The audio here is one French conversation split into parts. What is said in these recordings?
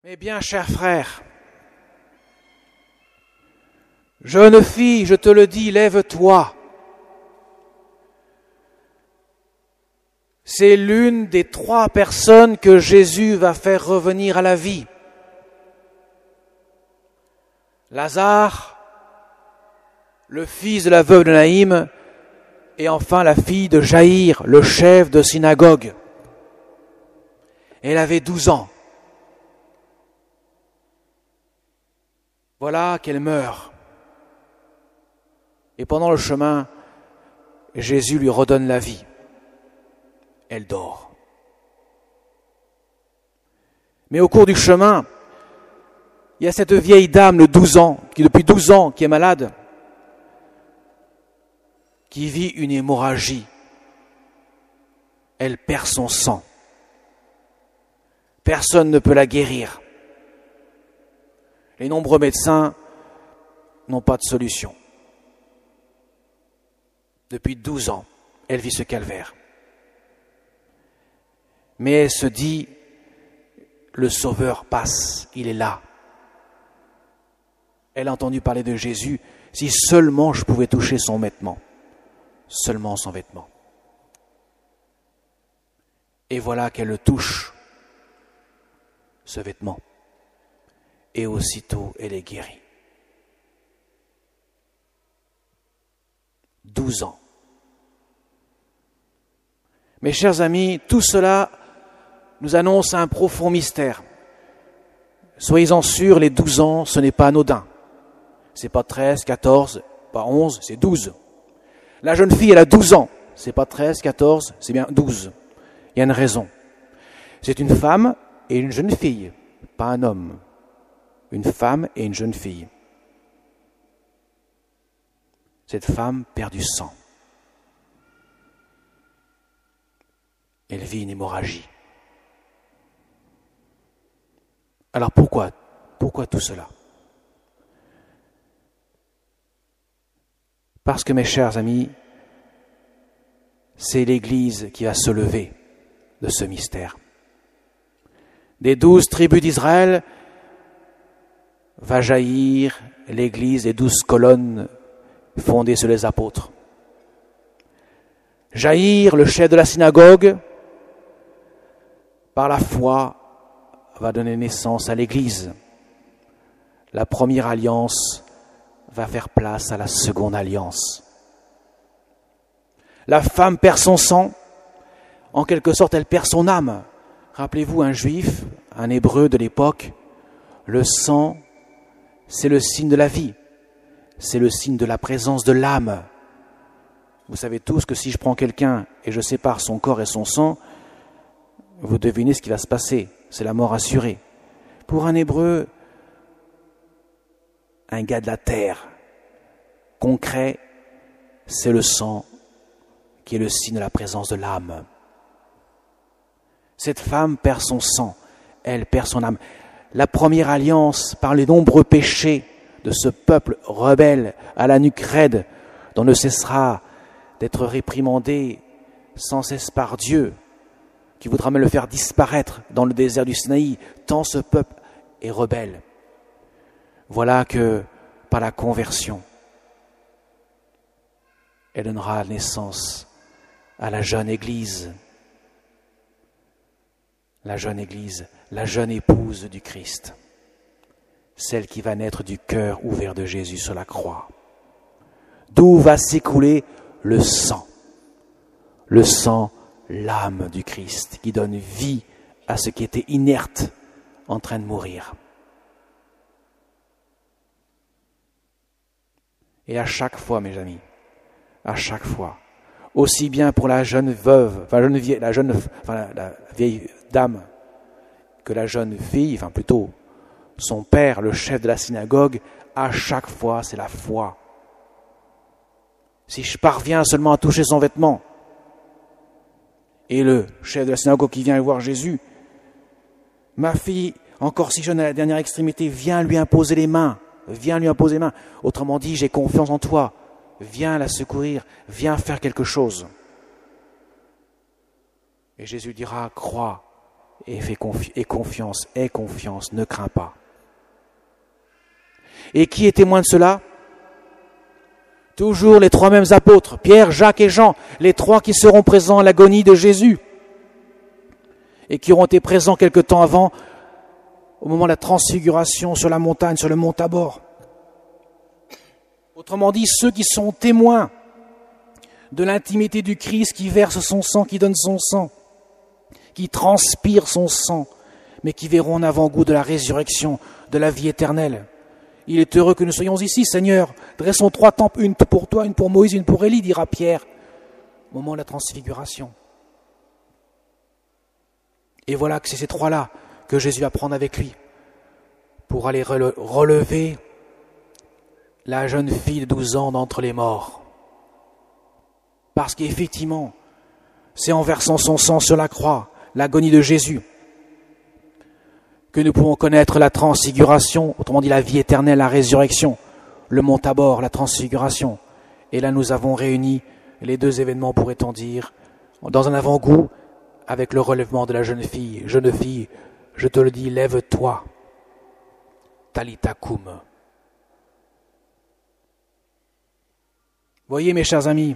Eh bien, cher frère, jeune fille, je te le dis, lève-toi. C'est l'une des 3 personnes que Jésus va faire revenir à la vie. Lazare, le fils de la veuve de Naïm, et enfin la fille de Jaïr, le chef de synagogue. Elle avait 12 ans. Voilà qu'elle meurt. Et pendant le chemin, Jésus lui redonne la vie. Elle dort. Mais au cours du chemin, il y a cette vieille dame de 12 ans, qui depuis 12 ans, qui est malade, qui vit une hémorragie. Elle perd son sang. Personne ne peut la guérir. Les nombreux médecins n'ont pas de solution. Depuis 12 ans, elle vit ce calvaire. Mais elle se dit, le Sauveur passe, il est là. Elle a entendu parler de Jésus, si seulement je pouvais toucher son vêtement, seulement son vêtement. Et voilà qu'elle le touche, ce vêtement. Et aussitôt, elle est guérie. 12 ans. Mes chers amis, tout cela nous annonce un profond mystère. Soyez-en sûrs, les 12 ans, ce n'est pas anodin. C'est pas 13, 14, pas 11, c'est 12. La jeune fille, elle a 12 ans. C'est pas 13, 14, c'est bien 12. Il y a une raison. C'est une femme et une jeune fille, pas un homme. Une femme et une jeune fille. Cette femme perd du sang. Elle vit une hémorragie. Alors pourquoi tout cela? Parce que, mes chers amis, c'est l'Église qui va se lever de ce mystère. Des 12 tribus d'Israël va jaillir l'Église des 12 colonnes fondées sur les apôtres. Jaïr, le chef de la synagogue, par la foi, va donner naissance à l'Église. La première alliance va faire place à la seconde alliance. La femme perd son sang, en quelque sorte elle perd son âme. Rappelez-vous, un juif, un hébreu de l'époque, le sang, c'est le signe de la vie, c'est le signe de la présence de l'âme. Vous savez tous que si je prends quelqu'un et je sépare son corps et son sang, vous devinez ce qui va se passer, c'est la mort assurée. Pour un hébreu, un gars de la terre, concret, c'est le sang qui est le signe de la présence de l'âme. Cette femme perd son sang, elle perd son âme. La première alliance, par les nombreux péchés de ce peuple rebelle à la nuque raide, dont ne cessera d'être réprimandé sans cesse par Dieu, qui voudra même le faire disparaître dans le désert du Sinaï, tant ce peuple est rebelle. Voilà que, par la conversion, elle donnera naissance à la jeune Église, la jeune épouse du Christ, celle qui va naître du cœur ouvert de Jésus sur la croix, d'où va s'écouler le sang, l'âme du Christ, qui donne vie à ce qui était inerte, en train de mourir. Et à chaque fois, mes amis, à chaque fois, aussi bien pour la jeune veuve, la vieille dame, que la jeune fille, enfin plutôt son père, le chef de la synagogue, à chaque fois, c'est la foi. Si je parviens seulement à toucher son vêtement, et le chef de la synagogue qui vient voir Jésus, ma fille, encore si jeune à la dernière extrémité, viens lui imposer les mains. Autrement dit, j'ai confiance en toi. Viens la secourir, viens faire quelque chose. Et Jésus dira, crois, et aie confiance, ne crains pas. Et qui est témoin de cela? Toujours les trois mêmes apôtres, Pierre, Jacques et Jean, les trois qui seront présents à l'agonie de Jésus et qui auront été présents quelque temps avant, au moment de la transfiguration sur la montagne, sur le mont Tabor. Autrement dit, ceux qui sont témoins de l'intimité du Christ qui verse son sang, qui donne son sang, qui transpire son sang, mais qui verront en avant-goût de la résurrection, de la vie éternelle. Il est heureux que nous soyons ici, Seigneur. Dressons 3 temples, une pour toi, une pour Moïse, une pour Élie, dira Pierre, au moment de la transfiguration. Et voilà que c'est ces 3-là que Jésus va prendre avec lui pour aller relever la jeune fille de 12 ans d'entre les morts. Parce qu'effectivement, c'est en versant son sang sur la croix, l'agonie de Jésus, que nous pouvons connaître la transfiguration, autrement dit la vie éternelle, la résurrection, le mont Tabor, la transfiguration. Et là, nous avons réuni les 2 événements, pourrait-on dire, dans un avant-goût, avec le relèvement de la jeune fille. Jeune fille, je te le dis, lève-toi. Talita koum. Voyez, mes chers amis,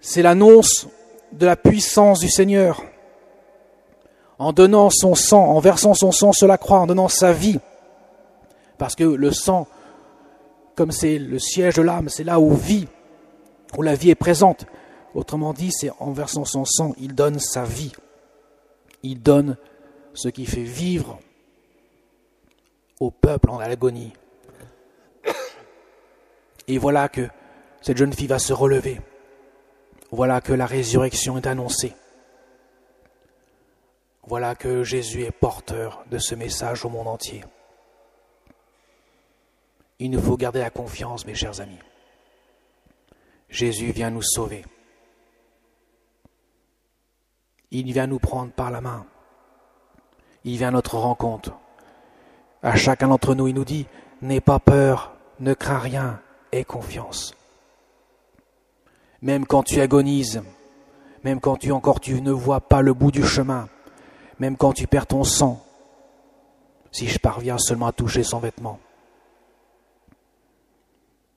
c'est l'annonce de la puissance du Seigneur. En donnant son sang, en versant son sang sur la croix, en donnant sa vie. Parce que le sang, comme c'est le siège de l'âme, c'est là où la vie est présente. Autrement dit, c'est en versant son sang, il donne sa vie. Il donne ce qui fait vivre au peuple en l'agonie. Et voilà que cette jeune fille va se relever. Voilà que la résurrection est annoncée. Voilà que Jésus est porteur de ce message au monde entier. Il nous faut garder la confiance, mes chers amis. Jésus vient nous sauver. Il vient nous prendre par la main. Il vient à notre rencontre. À chacun d'entre nous, il nous dit, n'aie pas peur, ne crains rien, aie confiance. Même quand tu agonises, même quand tu ne vois pas le bout du chemin, même quand tu perds ton sang, si je parviens seulement à toucher son vêtement.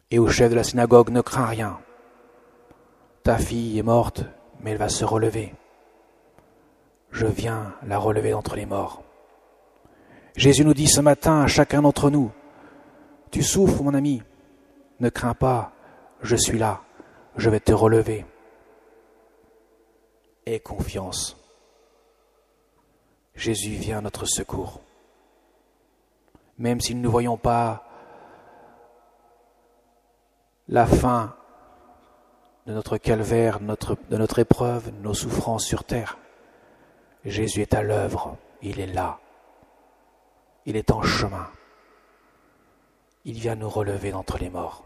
Et au chef de la synagogue, ne crains rien. Ta fille est morte, mais elle va se relever. Je viens la relever d'entre les morts. Jésus nous dit ce matin à chacun d'entre nous, tu souffres, mon ami, ne crains pas, je suis là, je vais te relever. Aie confiance. Jésus vient à notre secours. Même si nous ne voyons pas la fin de notre calvaire, de notre épreuve, de nos souffrances sur terre, Jésus est à l'œuvre, il est là, il est en chemin, il vient nous relever d'entre les morts.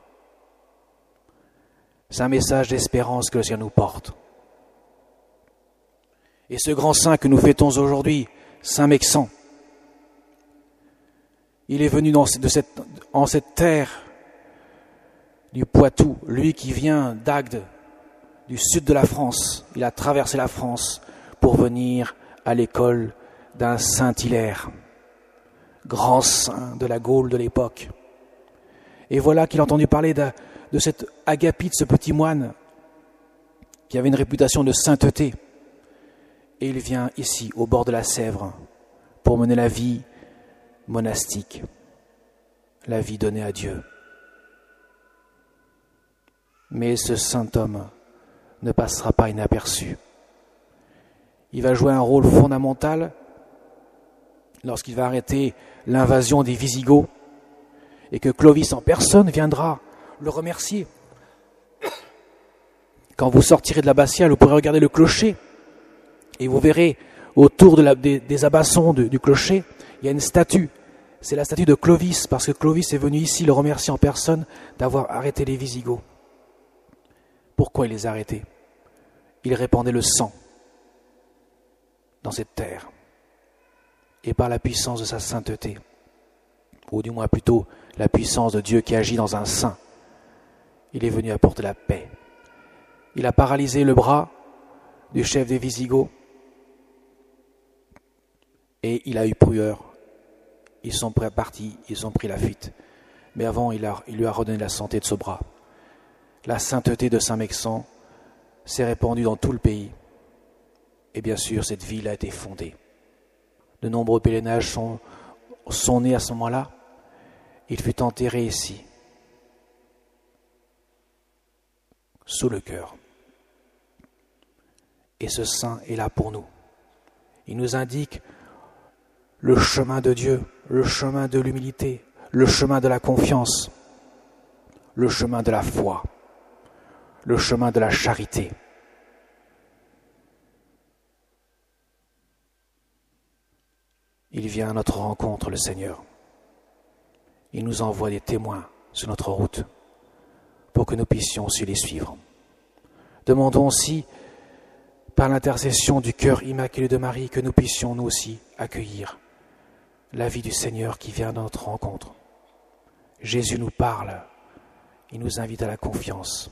C'est un message d'espérance que le Seigneur nous porte. Et ce grand saint que nous fêtons aujourd'hui, Saint Mexan, il est venu en cette terre du Poitou, lui qui vient d'Agde, du sud de la France. Il a traversé la France pour venir à l'école d'un Saint Hilaire, grand saint de la Gaule de l'époque. Et voilà qu'il a entendu parler de cet Agapite, ce petit moine, qui avait une réputation de sainteté. Et il vient ici, au bord de la Sèvre, pour mener la vie monastique, la vie donnée à Dieu. Mais ce saint homme ne passera pas inaperçu. Il va jouer un rôle fondamental lorsqu'il va arrêter l'invasion des Visigoths et que Clovis en personne viendra le remercier. Quand vous sortirez de l'abbatiale, vous pourrez regarder le clocher et vous verrez autour des abassons du clocher, il y a une statue. C'est la statue de Clovis, parce que Clovis est venu ici le remercier en personne d'avoir arrêté les Visigoths. Pourquoi il les a arrêtés? Il répandait le sang dans cette terre. Et par la puissance de sa sainteté, ou du moins plutôt la puissance de Dieu qui agit dans un saint, il est venu apporter la paix. Il a paralysé le bras du chef des Visigoths Et il a eu peur. Ils sont partis, ils ont pris la fuite. Mais avant, il lui a redonné la santé de ce bras. La sainteté de Saint-Mexan s'est répandue dans tout le pays. Et bien sûr, cette ville a été fondée. De nombreux pèlerinages sont nés à ce moment-là. Il fut enterré ici, sous le cœur. Et ce saint est là pour nous. Il nous indique le chemin de Dieu, le chemin de l'humilité, le chemin de la confiance, le chemin de la foi, le chemin de la charité. Il vient à notre rencontre, le Seigneur. Il nous envoie des témoins sur notre route pour que nous puissions aussi les suivre. Demandons aussi, par l'intercession du cœur immaculé de Marie, que nous puissions nous aussi accueillir la vie du Seigneur qui vient à notre rencontre. Jésus nous parle, il nous invite à la confiance,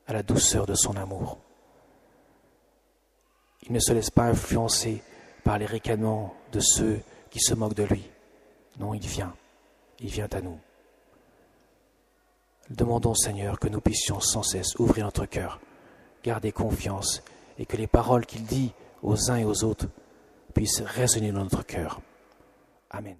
à la douceur de son amour. Il ne se laisse pas influencer par les ricanements de ceux qui se moquent de lui. Non, il vient à nous. Demandons, Seigneur, que nous puissions sans cesse ouvrir notre cœur, garder confiance et que les paroles qu'il dit aux uns et aux autres puissent résonner dans notre cœur. Amen.